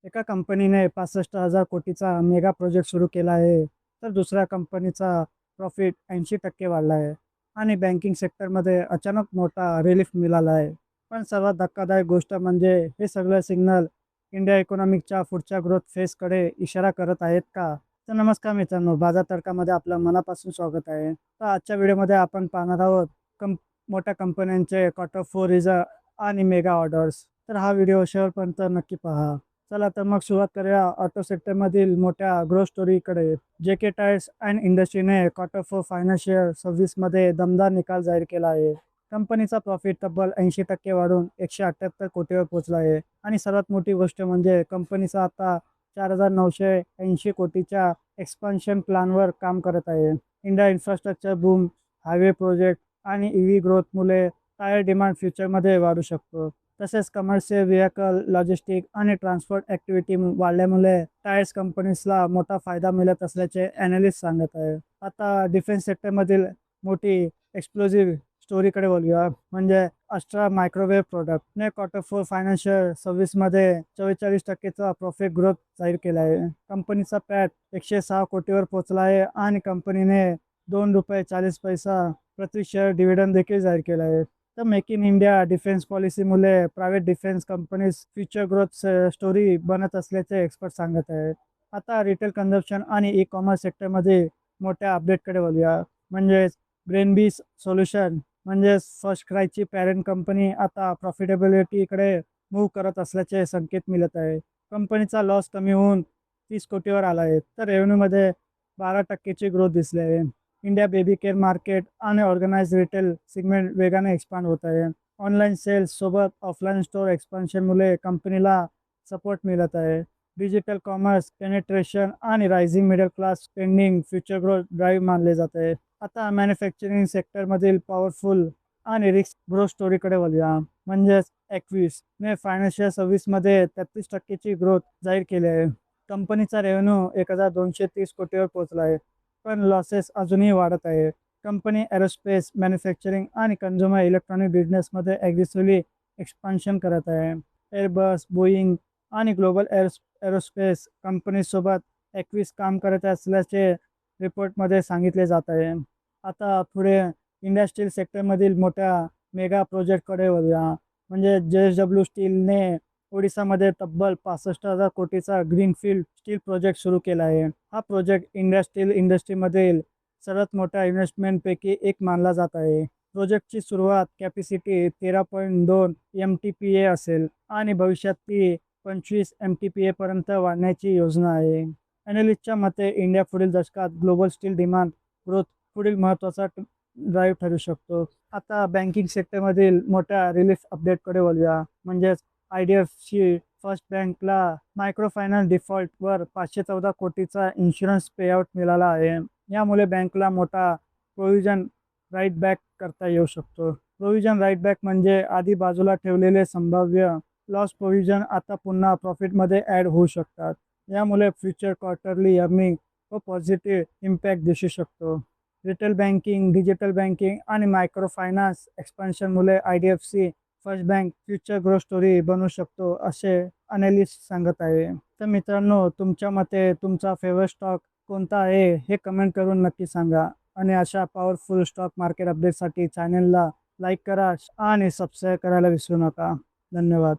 एका कंपनीने 65,000 कोटीचा मेगा प्रोजेक्ट सुरू केला आहे, तर दुसऱ्या कंपनीचा प्रॉफिट 80% वाढला आहे आणि बँकिंग सेक्टरमध्ये अचानक मोठा रिलीफ मिळाला आहे. पण सर्वात धक्कादायक गोष्ट म्हणजे हे सगळं सिग्नल इंडिया इकॉनॉमिकच्या पुढच्या ग्रोथ फेजकडे इशारा करत आहेत का? तर नमस्कार मित्रांनो, बाजार तडकामध्ये आपलं मनापासून स्वागत आहे. तर आजच्या व्हिडिओमध्ये आपण पाहणार आहोत मोठ्या कंपन्यांचे क्वार्टर फोर रिझल्ट आणि मेगा ऑर्डर्स. तर हा व्हिडिओ शेवटपर्यंत नक्की पहा. चला तर मग सुरुवात करूया ऑटो सेक्टरमधील मोठ्या ग्रोथ स्टोरीकडे. जे टायर्स अँड इंडस्ट्रीने क्वार्टर फोर फायनान्शियल सर्व्हिसमध्ये दमदार निकाल जाहीर केला आहे. कंपनीचा प्रॉफिट तब्बल 80% वाढून 178 कोटीवर पोहोचला आहे आणि सर्वात मोठी गोष्ट म्हणजे कंपनीचा आता 4,980 कोटीच्या एक्सपान्शन प्लॅनवर काम करत आहे. India infrastructure boom, highway project आणि EV ग्रोथमुळे टायर डिमांड फ्युचरमध्ये वाढू शकतो. तसेच कमर्शियल व्हेकल, लॉजिस्टिक आणि ट्रान्सपोर्ट ॲक्टिव्हिटी वाढल्यामुळे टायर्स कंपनीजला मोठा फायदा मिळत असल्याचे ॲनालिस्ट सांगत आहे. आता डिफेन्स सेक्टरमधील मोठी एक्सप्लोजिव्ह स्टोरीकडे बोलूया. म्हणजे अस्ट्रा मायक्रोवेव्ह प्रोडक्टने क्वार्टर फोर फायनान्शियल सर्व्हिसमध्ये 44%चा प्रॉफिट ग्रोथ जाहीर केला आहे. कंपनीचा पॅट 106 कोटीवर पोहोचला आहे आणि कंपनीने ₹2.40 प्रति शेअर डिव्हिडंड देखील जाहीर केला आहे. तर मेक इन इंडिया डिफेन्स पॉलिसीमुळे private defence companies future growth story बनत असल्याचे एक्सपर्ट सांगत आहेत. आता रिटेल कन्झम्पशन आणि ई कॉमर्स सेक्टरमध्ये मोठ्या अपडेटकडे बोलूया. म्हणजेच ब्रेनबीस सोल्युशन म्हणजेच फर्स्ट क्रायची पॅरेंट कंपनी आता प्रॉफिटेबिलिटीकडे मूव्ह करत असल्याचे संकेत मिळत आहे. कंपनीचा लॉस कमी होऊन 30 कोटीवर आला आहे, तर रेव्हेन्यूमध्ये 12%ची ग्रोथ दिसली आहे. इंडिया बेबी केअर मार्केट आणि ऑर्गनाइज रिटेल सेगमेंट वेगाने एक्सपांड होत आहे. ऑनलाईन सेल्स सोबत ऑफलाईन स्टोअर एक्सपान्शनमुळे कंपनीला सपोर्ट मिळत आहे. डिजिटल कॉमर्स पेनिट्रेशन आणि rising middle class spending future growth drive मानले जाते. आता मॅन्युफॅक्चरिंग सेक्टरमधील पॉवरफुल आणि रिस्क ग्रोथ स्टोरीकडे वळूया. म्हणजेच ॲक्विसने फायनान्शियल सर्व्हिसमध्ये 33%ची ग्रोथ जाहीर केली आहे. कंपनीचा रेव्हेन्यू 1,230 कोटीवर पोहोचला आहे, पण लॉसेस अजूनही वाढत आहे. कंपनी एरोस्पेस, मॅन्युफॅक्चरिंग आणि कन्झ्युमर इलेक्ट्रॉनिक बिझनेसमध्ये ॲग्रेसिव्हली एक्सपान्शन करत आहे. एअरबस, बोईंग आणि ग्लोबल एरोस्पेस कंपनीसोबत ॲक्विस काम करत असल्याचे रिपोर्टमध्ये सांगितले जात आहे. आता पुढे इंडस्ट्रियल सेक्टरमधील मोठ्या मेगा प्रोजेक्टकडे वळूया. म्हणजे JSW स्टीलने ओडिसामध्ये तब्बल 65,000 कोटीचा ग्रीनफील्ड स्टील प्रोजेक्ट सुरू केला आहे. हा प्रोजेक्ट इंडिया स्टील इंडस्ट्रीमधील सर्वात मोठ्या इन्व्हेस्टमेंटपैकी एक मानला जात आहे. प्रोजेक्टची सुरुवात कॅपॅसिटी 13.2 MTPA असेल आणि भविष्यात ती 25 MTPA पर्यंत वाढण्याची योजना आहे. ॲनालिस्टच्या मते इंडिया पुढील दशकात ग्लोबल स्टील डिमांड ग्रोथ पुढील महत्त्वाचा ड्राईव्ह ठरू शकतो. आता बँकिंग सेक्टरमधील मोठ्या रिलीफ अपडेटकडे वळूया. म्हणजेच IDFC फर्स्ट बँकला मायक्रो फायनान्स डिफॉल्टवर 514 कोटीचा इन्शुरन्स पेआउट मिळाला आहे. यामुळे बँकला मोठा प्रोव्हिजन राईट बॅक करता येऊ शकतो. प्रोव्हिजन राईट बॅक म्हणजे आधी बाजूला ठेवलेले संभाव्य लॉस प्रोव्हिजन आता पुन्हा प्रॉफिटमध्ये ॲड होऊ शकतात. यामुळे फ्युचर क्वार्टरली अर्निंग व पॉझिटिव्ह इम्पॅक्ट दिसू शकतो. रिटेल बँकिंग, डिजिटल बँकिंग आणि मायक्रो फायनान्स एक्सपान्शनमुळे IDFC first bank future growth story बनू शकतो, असे अनालिस्ट सांगत आहे. तर मित्रांनो, तुमच्या मते तुमचा फेवरेट स्टॉक कोणता आहे हे कमेंट करून नक्की सांगा. आणि अशा पॉवरफुल स्टॉक मार्केट अपडेटसाठी चॅनलला लाईक करा आणि सबस्क्राईब करायला विसरू नका. धन्यवाद.